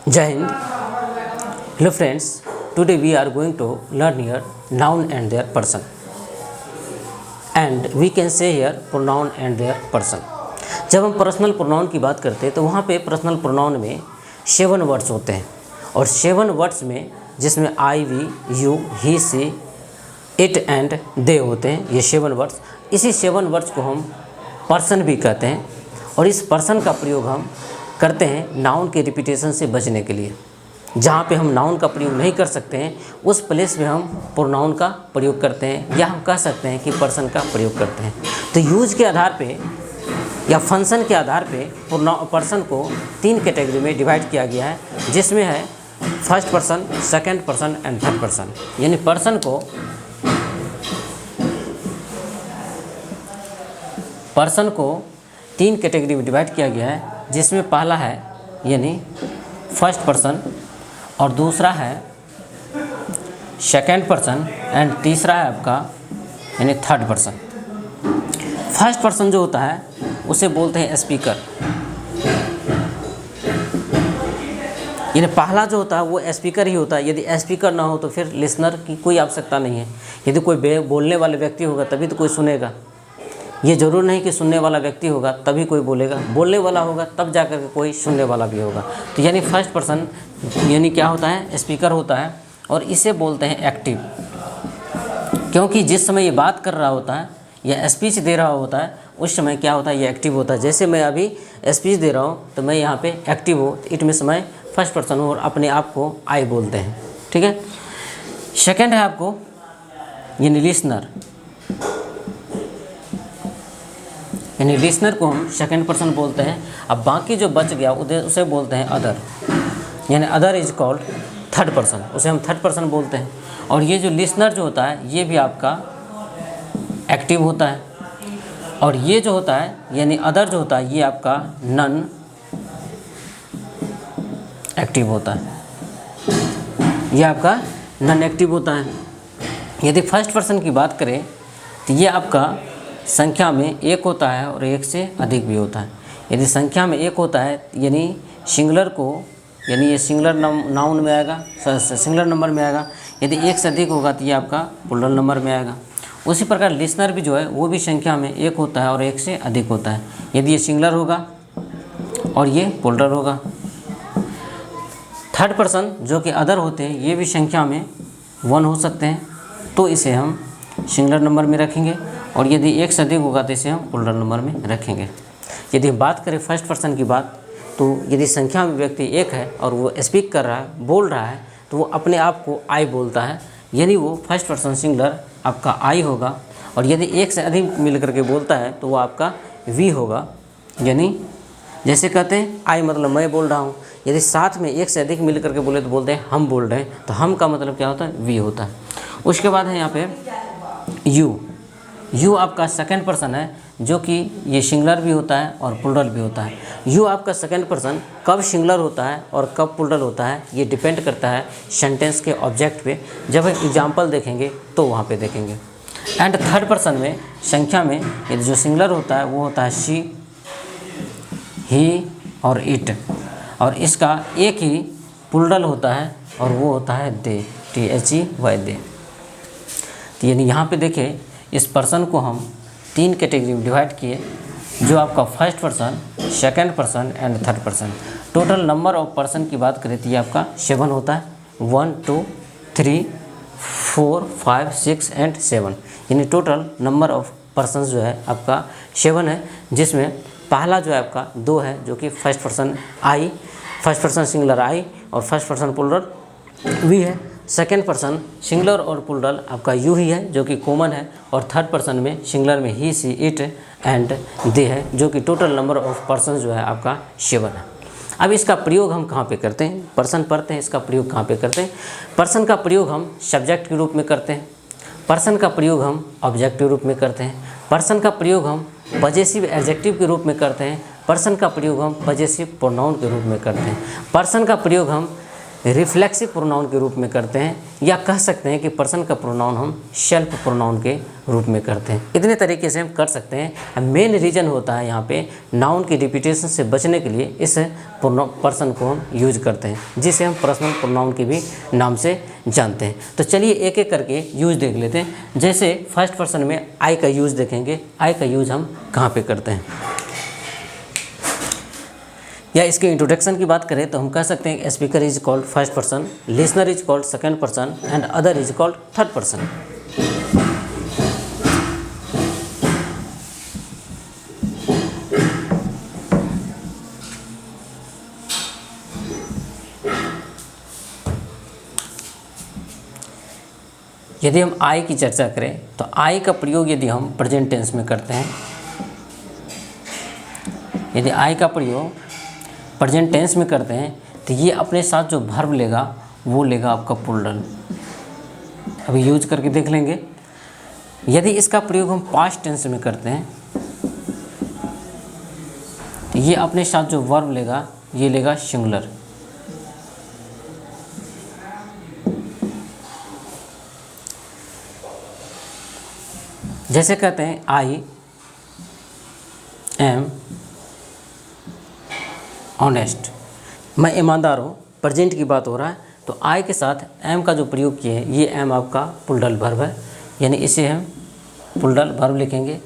Jai Hind. Hello friends, today we are going to learn here noun and their person, and we can say here pronoun and their person. जब हम personal pronoun की बात करते हैं तो वहाँ पे पर्सनल प्रोनाउन में 7 वर्ड्स होते हैं और 7 वर्ड्स में जिसमें I, we, you, he, she, it and they होते हैं, ये 7 वर्ड्स। इसी 7 वर्ड्स को हम पर्सन भी कहते हैं और इस पर्सन का प्रयोग हम करते हैं नाउन के रिपीटेशन से बचने के लिए। जहाँ पे हम नाउन का प्रयोग नहीं कर सकते हैं उस प्लेस में हम प्रोनाउन का प्रयोग करते हैं, या हम कह सकते हैं कि पर्सन का प्रयोग करते हैं। तो यूज के आधार पे या फंक्शन के आधार पे पर्सन को 3 कैटेगरी में डिवाइड किया गया है, जिसमें है first person, second person and third person. यानी पर्सन को 3 कैटेगरी में डिवाइड किया गया है, जिसमें पहला है यानी फर्स्ट पर्सन और दूसरा है सेकंड पर्सन एंड तीसरा है आपका यानी थर्ड पर्सन। फर्स्ट पर्सन जो होता है उसे बोलते हैं स्पीकर, यानी पहला जो होता है वो स्पीकर ही होता है। यदि स्पीकर ना हो तो फिर लिसनर की कोई आवश्यकता नहीं है। यदि कोई बोलने वाले व्यक्ति होगा तभी तो कोई सुनेगा। ये ज़रूर नहीं कि सुनने वाला व्यक्ति होगा तभी कोई बोलेगा, बोलने वाला होगा तब जाकर के कोई सुनने वाला भी होगा। तो यानी फर्स्ट पर्सन यानी क्या होता है, स्पीकर होता है और इसे बोलते हैं एक्टिव, क्योंकि जिस समय ये बात कर रहा होता है या स्पीच दे रहा होता है उस समय क्या होता है, ये एक्टिव होता है। जैसे मैं अभी स्पीच दे रहा हूँ तो मैं यहाँ पे एक्टिव हूँ, इट मीन्स मैं फर्स्ट पर्सन हूँ और अपने आप को आई बोलते हैं। ठीक है। सेकेंड है आपको यानी लिसनर, यानी लिसनर को हम सेकंड पर्सन बोलते हैं। अब बाकी जो बच गया उसे बोलते हैं अदर, यानी other is called third person, उसे हम थर्ड पर्सन बोलते हैं। और ये जो लिसनर जो होता है ये भी आपका एक्टिव होता है, और ये जो होता है यानी अदर जो होता है ये आपका नन एक्टिव होता है, ये आपका नन एक्टिव होता है। यदि फर्स्ट पर्सन की बात करें तो ये आपका संख्या में 1 होता है और 1 से अधिक भी होता है। यदि संख्या में 1 होता है यानी सिंगुलर को, यानी ये सिंगुलर नाउन में आएगा, सिंगुलर नंबर में आएगा। यदि 1 से अधिक होगा तो ये आपका प्लूरल नंबर में आएगा। उसी प्रकार लिसनर भी जो है वो भी संख्या में 1 होता है और 1 से अधिक होता है। यदि ये सिंगुलर होगा और ये प्लूरल होगा। थर्ड पर्सन जो कि अदर होते हैं ये भी संख्या में 1 हो सकते हैं, तो इसे हम सिंगुलर नंबर में रखेंगे, और यदि 1 से अधिक होगा तो इसे हम प्लूरल नंबर में रखेंगे। यदि हम बात करें फर्स्ट पर्सन की बात, तो यदि संख्या में व्यक्ति 1 है और वो स्पीक कर रहा है, बोल रहा है, तो वो अपने आप को आई बोलता है, यानी वो फर्स्ट पर्सन सिंगुलर आपका आई होगा। और यदि 1 से अधिक मिल करके बोलता है तो वो आपका वी होगा, यानी जैसे कहते हैं आई मतलब मैं बोल रहा हूँ। यदि साथ में 1 से अधिक मिल करके बोले तो बोलते हैं हम बोल रहे हैं, तो हम का मतलब क्या होता है, वी होता है। उसके बाद है यहाँ पे यू आपका सेकंड पर्सन है, जो कि ये सिंगुलर भी होता है और प्लूरल भी होता है। यू आपका सेकंड पर्सन कब सिंगुलर होता है और कब प्लूरल होता है ये डिपेंड करता है सेंटेंस के ऑब्जेक्ट पे। जब हम एग्जाम्पल देखेंगे तो वहाँ पे देखेंगे। एंड थर्ड पर्सन में संख्या में ये जो सिंगुलर होता है वो होता है शी, ही और इट, और इसका एक ही प्लूरल होता है और वो होता है दे, THEY दे। तो यानी यहाँ पे देखें इस पर्सन को हम 3 कैटेगरी में डिवाइड किए, जो आपका first person, second person and third person. Total number of person की बात करें तो ये आपका 7 होता है, 1 2 3 4 5 6 एंड 7, यानी टोटल नंबर ऑफ पर्सन जो है आपका 7 है, जिसमें पहला जो है आपका 2 है जो कि first person I, first person singular I और फर्स्ट पर्सन प्लूरल वी है। सेकेंड पर्सन सिंगुलर और प्लूरल आपका यू ही है जो कि कॉमन है, और थर्ड पर्सन में सिंगुलर में ही, सी, इट एंड दे है, जो कि टोटल नंबर ऑफ पर्सन जो है आपका 7 है। अब इसका प्रयोग हम कहाँ पे करते हैं, पर्सन पढ़ते हैं, इसका प्रयोग कहाँ पे करते हैं। पर्सन का प्रयोग हम सब्जेक्ट के रूप में करते हैं, पर्सन का प्रयोग हम ऑब्जेक्ट के रूप में करते हैं, पर्सन का प्रयोग हम पजेसिव एडजेक्टिव के रूप में करते हैं, पर्सन का प्रयोग हम पजेसिव प्रोनाउन के रूप में करते हैं, पर्सन का प्रयोग हम रिफ्लेक्सिव प्रोनाउन के रूप में करते हैं, या कह सकते हैं कि पर्सन का प्रोनाउन हम सेल्फ प्रोनाउन के रूप में करते हैं। इतने तरीके से हम कर सकते हैं। मेन रीज़न होता है यहाँ पे नाउन की रिपीटेशन से बचने के लिए इस पर्सन को हम यूज करते हैं, जिसे हम पर्सनल प्रोनाउन के भी नाम से जानते हैं। तो चलिए एक एक करके यूज देख लेते हैं। जैसे फर्स्ट पर्सन में आई का यूज देखेंगे। आई का यूज हम कहाँ पे करते हैं, या इसके इंट्रोडक्शन की बात करें तो हम कह सकते हैं speaker is called first person, listener is called second person and other is called third person. यदि हम आई की चर्चा करें तो आई का प्रयोग यदि हम प्रेजेंट टेंस में करते हैं, यदि आई का प्रयोग प्रेजेंट टेंस में करते हैं तो ये अपने साथ जो वर्ब लेगा वो लेगा आपका प्लूरल। अभी यूज करके देख लेंगे। यदि इसका प्रयोग हम पास्ट टेंस में करते हैं तो ये अपने साथ जो वर्ब लेगा ये लेगा सिंगुलर। जैसे कहते हैं आई एम ऑनेस्ट, मैं ईमानदार हूँ, प्रेजेंट की बात हो रहा है तो आई के साथ एम का जो प्रयोग किए हैं ये एम आपका प्लूरल वर्ब है, यानी इसे हम प्लूरल वर्ब लिखेंगे।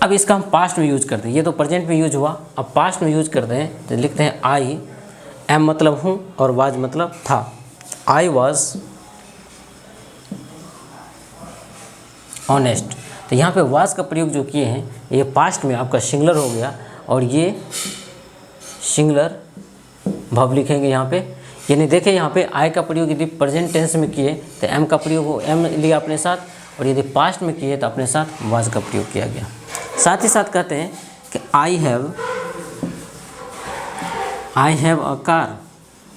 अब इसका हम पास्ट में यूज करते हैं, ये तो प्रेजेंट में यूज हुआ, अब पास्ट में यूज करते हैं तो लिखते हैं आई एम मतलब हूँ और वाज मतलब था। आई वाज ऑनेस्ट, तो यहाँ पे वाज का प्रयोग जो किए हैं ये पास्ट में आपका सिंगुलर हो गया और ये सिंगुलर वर्ब लिखेंगे यहाँ पे। यानी देखिए यहाँ पे आई का प्रयोग यदि प्रेजेंट टेंस में किए तो एम का प्रयोग हो एम लिया अपने साथ, और यदि पास्ट में किए तो अपने साथ वाज का प्रयोग किया गया। साथ ही साथ कहते हैं कि आई हैव अ कार,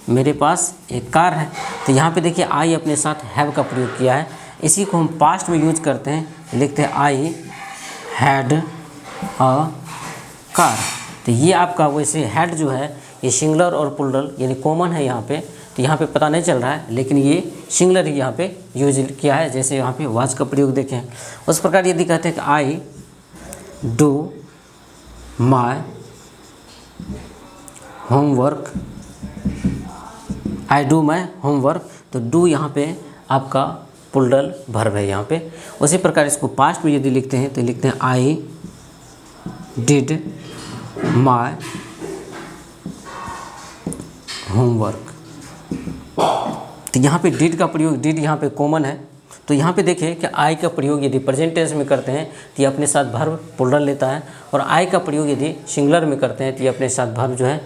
मेरे पास एक कार है। तो यहाँ पे देखिए आई अपने साथ हैव का प्रयोग किया है, इसी को हम पास्ट में यूज करते हैं, लिखते हैं आई हैड अ कार। तो ये आपका वैसे हैड जो है ये सिंगुलर और प्लूरल यानी कॉमन है यहाँ पे, तो यहाँ पे पता नहीं चल रहा है, लेकिन ये सिंगुलर ही यहाँ पे यूज किया है। जैसे यहाँ पे वाज का प्रयोग देखें, उस प्रकार यदि कहते हैं कि I do my homework, I do my homework, तो डू यहाँ पे आपका प्लूरल वर्ब है यहाँ पे। उसी प्रकार इसको पास्ट में यदि लिखते हैं तो लिखते हैं आई डिड माई होमवर्क। तो यहाँ पे डिड का प्रयोग, डिड यहाँ पे कॉमन है, तो यहाँ पे देखिए कि आई का प्रयोग यदि प्रेजेंट टेंस में करते हैं तो ये अपने साथ वर्ब प्लूरल लेता है, और आई का प्रयोग यदि सिंगुलर में करते हैं तो ये अपने साथ वर्ब जो है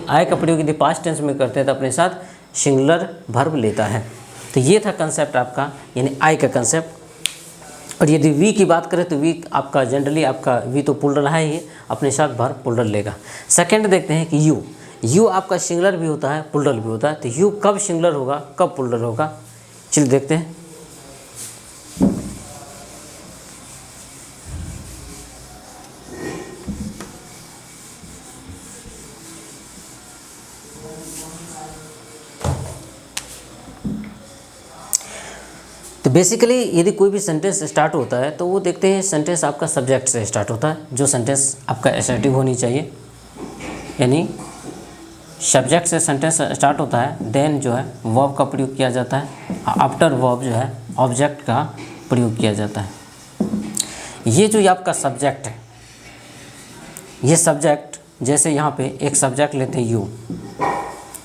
आई का प्रयोग यदि पास्ट टेंस में करते हैं तो अपने साथ सिंगुलर वर्ब लेता है। तो ये था कंसेप्ट आपका, यानी आई का कंसेप्ट। और यदि वी की बात करें तो वी आपका जनरली आपका वी तो प्लूरल है ही, अपने साथ वर्ब प्लूरल लेगा। सेकंड देखते हैं कि यू आपका सिंगुलर भी होता है प्लूरल भी होता है, तो यू कब सिंगुलर होगा कब प्लूरल होगा, चलिए देखते हैं। तो बेसिकली यदि कोई भी सेंटेंस स्टार्ट होता है तो वो देखते हैं सेंटेंस आपका सब्जेक्ट से स्टार्ट होता है, जो सेंटेंस आपका असर्टिव होनी चाहिए, यानी सब्जेक्ट से सेंटेंस स्टार्ट होता है। देन जो है वर्ब का प्रयोग किया जाता है, आफ्टर वर्ब जो है ऑब्जेक्ट का प्रयोग किया जाता है। ये जो आपका सब्जेक्ट है, ये सब्जेक्ट जैसे यहाँ पे एक सब्जेक्ट लेते हैं यू,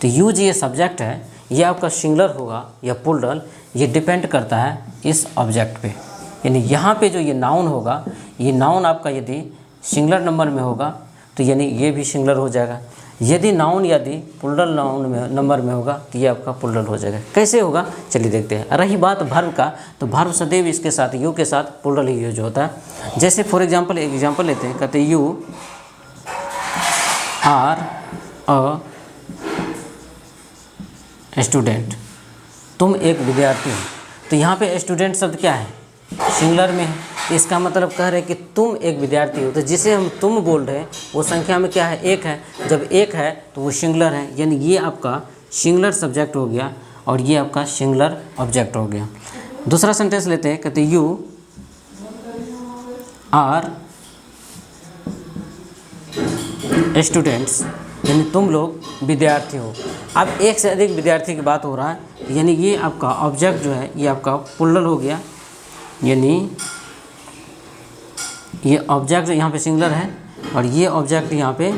तो यू जो ये सब्जेक्ट है ये आपका सिंगुलर होगा या प्लूरल, ये डिपेंड करता है इस ऑब्जेक्ट पे। यानी यहाँ पे जो ये नाउन होगा, ये नाउन आपका यदि सिंगुलर नंबर में होगा तो यानी ये भी सिंगुलर हो जाएगा। यदि नाउन यदि प्लूरल नाउन में नंबर में होगा तो ये आपका प्लूरल हो जाएगा। कैसे होगा चलिए देखते हैं। रही बात वर्ब का, तो वर्ब सदैव इसके साथ यू के साथ प्लूरल ही यूज होता है। जैसे फॉर एग्जांपल एक एग्जांपल लेते हैं, कहते हैं यू आर अ स्टूडेंट, तुम एक विद्यार्थी हो। तो यहाँ पे स्टूडेंट शब्द क्या है सिंगुलर में है, इसका मतलब कह रहे हैं कि तुम एक विद्यार्थी हो। तो जिसे हम तुम बोल रहे हैं वो संख्या में क्या है एक है, जब एक है तो वो सिंगुलर है, यानी ये आपका सिंगुलर सब्जेक्ट हो गया और ये आपका सिंगुलर ऑब्जेक्ट हो गया। दूसरा सेंटेंस लेते हैं, कहते हैं यू आर स्टूडेंट्स, यानी तुम लोग विद्यार्थी हो। अब एक से अधिक विद्यार्थी की बात हो रहा है, यानी ये आपका ऑब्जेक्ट जो है ये आपका प्लूरल हो गया, यानी ये ऑब्जेक्ट यहाँ पे सिंगुलर है और ये ऑब्जेक्ट यहाँ पे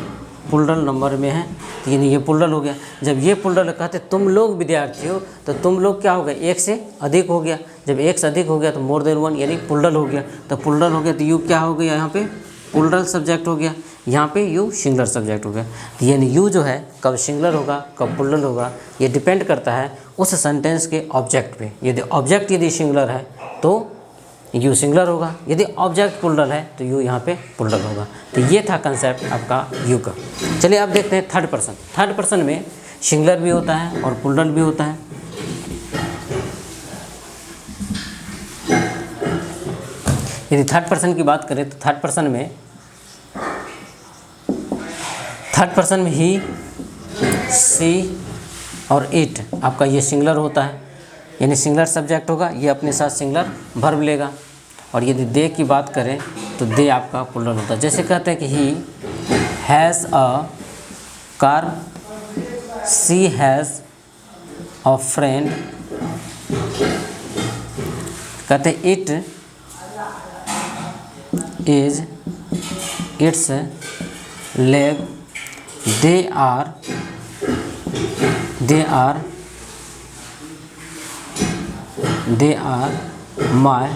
प्लूरल नंबर में है, यानी ये प्लूरल हो गया। जब ये प्लूरल कहते तुम लोग विद्यार्थी हो, तो तुम लोग क्या हो गया, एक से अधिक हो गया। जब एक से अधिक हो गया तो मोर देन वन, यानी प्लूरल हो गया। तो प्लूरल हो गया तो यू क्या हो गया, यहाँ पे प्लूरल सब्जेक्ट हो गया, यहाँ पे यू सिंगुलर सब्जेक्ट हो गया। तो यानी यू जो है कब सिंगुलर होगा कब प्लूरल होगा, ये डिपेंड करता है उस सेंटेंस के ऑब्जेक्ट पे। यदि ऑब्जेक्ट यदि सिंगुलर है तो यू सिंगुलर होगा, यदि ऑब्जेक्ट प्लूरल है तो यू यहाँ पे प्लूरल होगा। तो ये था कंसेप्ट आपका यू का। चलिए अब देखते हैं थर्ड पर्सन। थर्ड पर्सन में सिंगुलर भी होता है और प्लूरल भी होता है। यदि थर्ड पर्सन की बात करें तो थर्ड पर्सन में ही, सी और इट आपका ये सिंगुलर होता है, यानी सिंगुलर सब्जेक्ट होगा, ये अपने साथ सिंगुलर वर्ब लेगा। और यदि दे की बात करें तो दे आपका प्लूरल होता है। जैसे कहते हैं कि he has a car, she has a friend, कहते हैं it is its leg, they are my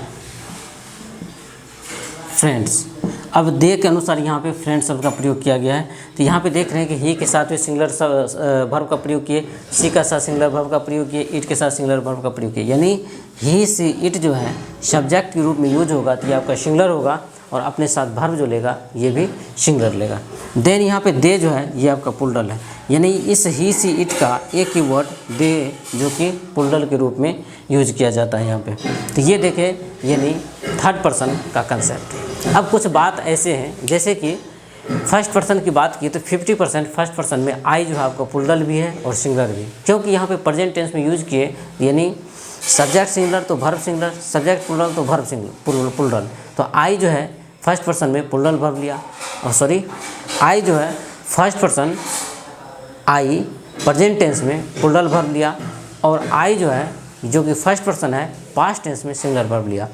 friends. अब दे के अनुसार यहाँ पे फ्रेंड शब्द का प्रयोग किया गया है। तो यहाँ पे देख रहे हैं कि ही के साथ में सिंगुलर वर्ब का प्रयोग किए, सी का साथ सिंगुलर वर्ब का प्रयोग किए, इट के साथ सिंगुलर वर्ब का प्रयोग किए, यानी ही सी इट जो है सब्जेक्ट के रूप में यूज होगा तो ये आपका सिंगुलर होगा और अपने साथ वर्ब जो लेगा ये भी सिंगुलर लेगा। देन यहाँ पे दे जो है ये आपका प्लूरल है, यानी इस ही सी इट का एक ही वर्ड दे जो कि प्लूरल के रूप में यूज किया जाता है यहाँ पे। तो ये देखें यानी थर्ड पर्सन का कंसेप्ट। अब कुछ बात ऐसे हैं जैसे कि फर्स्ट पर्सन की बात की तो 50% फर्स्ट पर्सन में आई जो है आपका प्लूरल भी है और सिंगुलर भी, क्योंकि यहाँ पे प्रेजेंट टेंस में यूज किए, यानी सब्जेक्ट सिंगुलर तो वर्ब सिंगुलर, सब्जेक्ट प्लूरल तो वर्ब सिंगुलर प्लूरल। तो आई जो है फर्स्ट पर्सन में प्लूरल वर्ब लिया, और सॉरी आई जो है first person I present tense में प्लूरल वर्ब लिया, और आई जो है जो कि फर्स्ट पर्सन है पास्ट टेंस में सिंगुलर वर्ब लिया।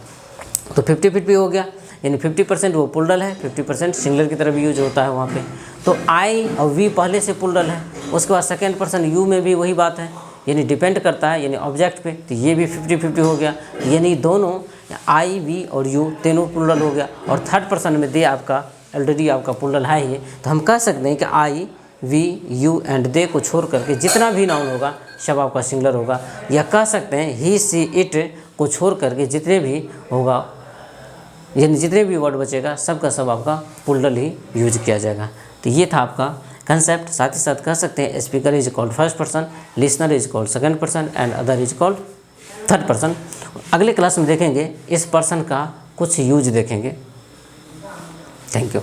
तो 50-50 हो गया, यानी 50% वो प्लूरल है, 50% सिंगुलर की तरफ यूज होता है वहाँ पे। तो आई और वी पहले से प्लूरल है, उसके बाद सेकेंड पर्सन यू में भी वही बात है, यानी डिपेंड करता है यानी ऑब्जेक्ट पे। तो ये भी 50-50 हो गया, यानी दोनों आई वी और यू तीनों प्लूरल हो गया। और थर्ड पर्सन में दे आपका ऑलरेडी आपका प्लूरल है ही, तो हम कह सकते हैं कि आई वी यू एंड दे को छोड़ करके जितना भी नाउन होगा सब आपका सिंगुलर होगा। या कह सकते हैं ही सी इट को छोड़ करके जितने भी होगा, यानी जितने भी वर्ड बचेगा सब का सब आपका प्लूरल ही यूज किया जाएगा। तो ये था आपका कंसेप्ट। साथ ही साथ कह सकते हैं speaker is called first person, listener is called second person and other is called third person. अगले क्लास में देखेंगे इस पर्सन का कुछ यूज देखेंगे। Thank you.